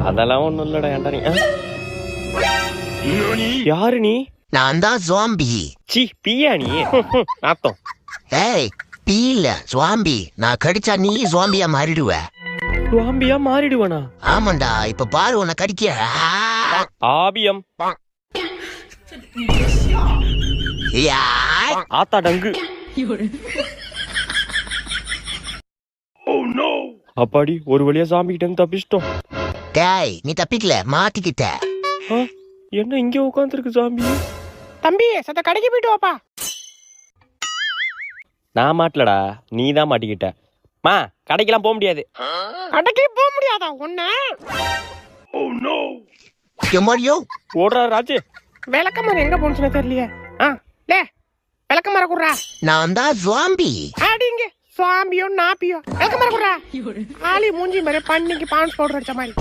அதெல்லாம் ஒண்ணும் இல்லடா. ஏன்டா நீ யாரு? நீ நான் தான் ஜாம்பி. சி பியா நீ? நாத்தம். ஏய் பீ இல்ல ஜாம்பி. நான் கடிச்சா நீ ஜாம்பியா மாறிடுவ. ஜாம்பியா மாறிடுவனா? ஆமாண்டா, இப்ப பாரு உன்னை கடிக்க. ஆபியம் யாய். ஆத்தா டங்கு. அப்பாடி ஒரு வழியா சாமி கிட்ட இருந்து தப்பிச்சிட்டோம். டேய் நீ தப்பிக்கல, மாட்டிக்கிட்ட. என்ன இங்க உட்காந்துருக்கு சாமி? தம்பி சத்த கடைக்கு போயிட்டு வாப்பா. நான் மாட்டலடா, நீ தான் மாட்டிக்கிட்ட. மா கடைக்கெல்லாம் போக முடியாது. கடைக்கு போக முடியாதா ஒண்ணு? எம்மாடியோ ஓடுறா ராஜு. விளக்கமாறு எங்க போனுச்சுன்னு தெரியலையே. லே விளக்கமாற குடுறா. நான் தான் ஜாம்பி. அடிங்க சுவாமியோ நாப்பியோ விளக்கமாற குடுறா. ஆளி மூஞ்சி மாதிரி பண்ணிக்கு பான்ஸ் பவுடர் அடிச்ச மாதிரி.